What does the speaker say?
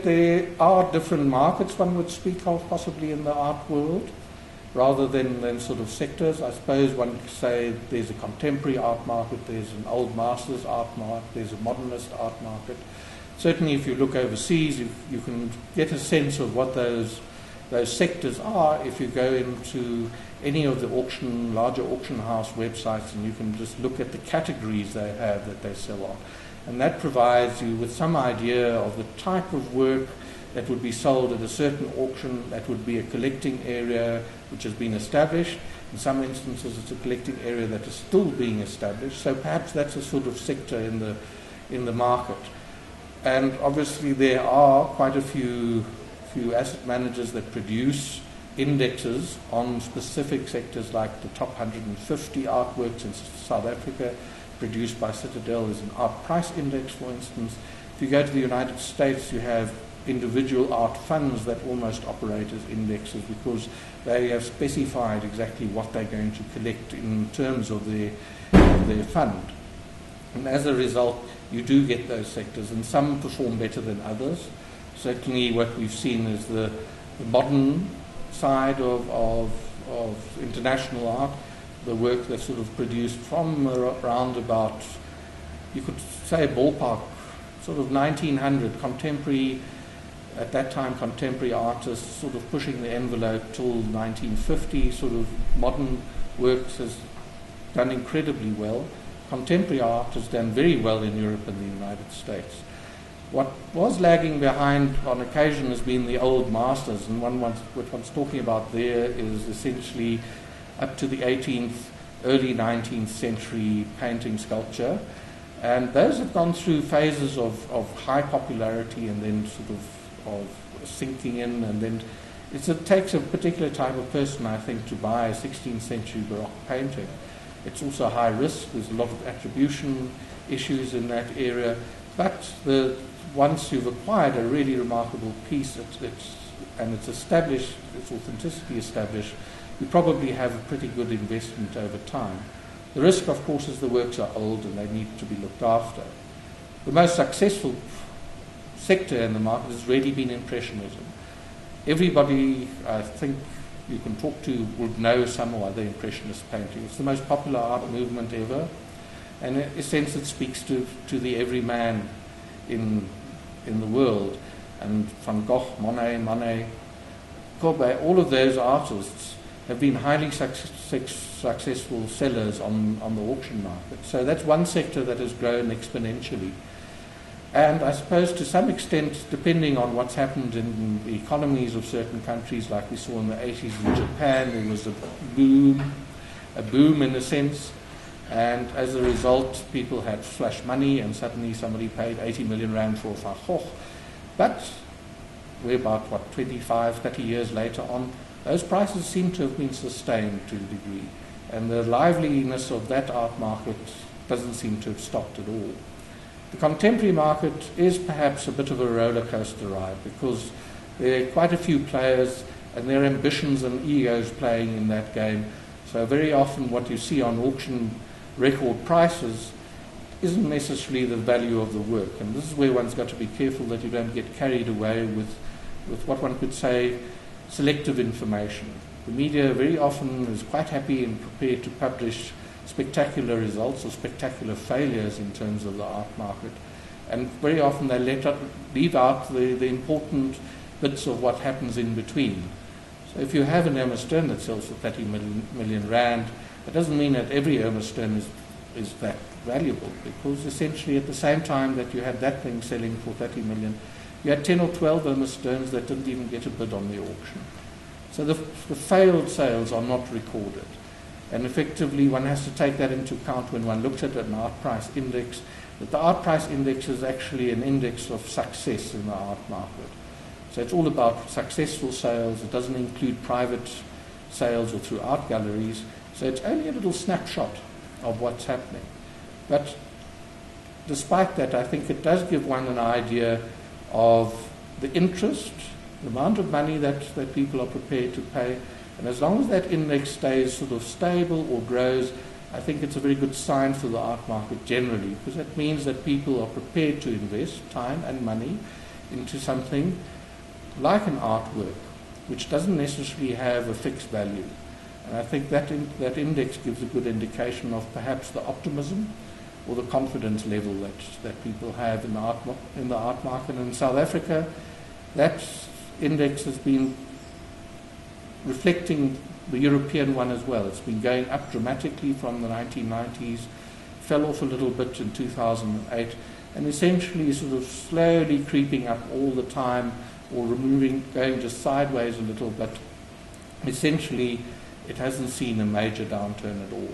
that there are different markets one would speak of possibly in the art world, rather than sort of sectors. I suppose one could say there's a contemporary art market, there's an old masters art market, there's a modernist art market. Certainly if you look overseas, you can get a sense of what those sectors are if you go into any of the larger auction house websites, and you can just look at the categories they have that they sell on. And that provides you with some idea of the type of work that would be sold at a certain auction. That would be a collecting area which has been established. In some instances it's a collecting area that is still being established. So perhaps that's a sort of sector in the market. And obviously there are quite a few asset managers that produce indexes on specific sectors, like the top 150 artworks in South Africa produced by Citadel is an art price index, for instance. If you go to the United States, you have individual art funds that almost operate as indexes because they have specified exactly what they're going to collect in terms of their fund. And as a result, you do get those sectors, and some perform better than others. Certainly what we've seen is the modern side of international art, the work that's sort of produced from around about, you could say ballpark, sort of 1900, contemporary, at that time contemporary artists sort of pushing the envelope till 1950, sort of modern works has done incredibly well. Contemporary art has done very well in Europe and the United States. What was lagging behind on occasion has been the old masters, and what one's talking about there is essentially up to the 18th, early 19th century painting, sculpture, and those have gone through phases of high popularity and then sort of sinking in, and then it takes a particular type of person, I think, to buy a 16th century Baroque painting. It's also high risk, there's a lot of attribution issues in that area, but once you've acquired a really remarkable piece and it's established, its authenticity established, you probably have a pretty good investment over time. The risk, of course, is the works are old and they need to be looked after. The most successful sector in the market has really been Impressionism. Everybody, I think, you can talk to would know some or other Impressionist painting. It's the most popular art movement ever, and in a sense it speaks to the everyman in the world. And Van Gogh, Monet, Manet, Courbet, all of those artists have been highly successful sellers on the auction market. So that's one sector that has grown exponentially. And I suppose to some extent, depending on what's happened in the economies of certain countries, like we saw in the 80s in Japan, there was a boom in a sense, and as a result, people had flush money, and suddenly somebody paid 80 million rand for Van Gogh. But we're about, 25, 30 years later on, those prices seem to have been sustained to a degree, and the liveliness of that art market doesn't seem to have stopped at all. The contemporary market is perhaps a bit of a roller coaster ride because there are quite a few players and their ambitions and egos playing in that game. So very often what you see on auction record prices isn't necessarily the value of the work. And this is where one's got to be careful that you don't get carried away with what one could say selective information. The media very often is quite happy and prepared to publish spectacular results or spectacular failures in terms of the art market, and very often they leave out the important bits of what happens in between. So if you have an Irma Stern that sells for 30 million rand, it doesn't mean that every Irma Stern is that valuable, because essentially at the same time that you had that thing selling for 30 million, you had 10 or 12 Irma Sterns that didn't even get a bid on the auction. So the failed sales are not recorded. And effectively, one has to take that into account when one looks at an art price index, that the art price index is actually an index of success in the art market. So it's all about successful sales. It doesn't include private sales or through art galleries. So it's only a little snapshot of what's happening. But despite that, I think it does give one an idea of the interest, the amount of money that people are prepared to pay. And as long as that index stays sort of stable or grows, I think it's a very good sign for the art market generally, because that means that people are prepared to invest time and money into something like an artwork, which doesn't necessarily have a fixed value. And I think that index gives a good indication of perhaps the optimism or the confidence level that people have in the art market. And in South Africa, that index has been reflecting the European one as well. It's been going up dramatically from the 1990s, fell off a little bit in 2008, and essentially sort of slowly creeping up all the time, or going just sideways a little, but essentially it hasn't seen a major downturn at all.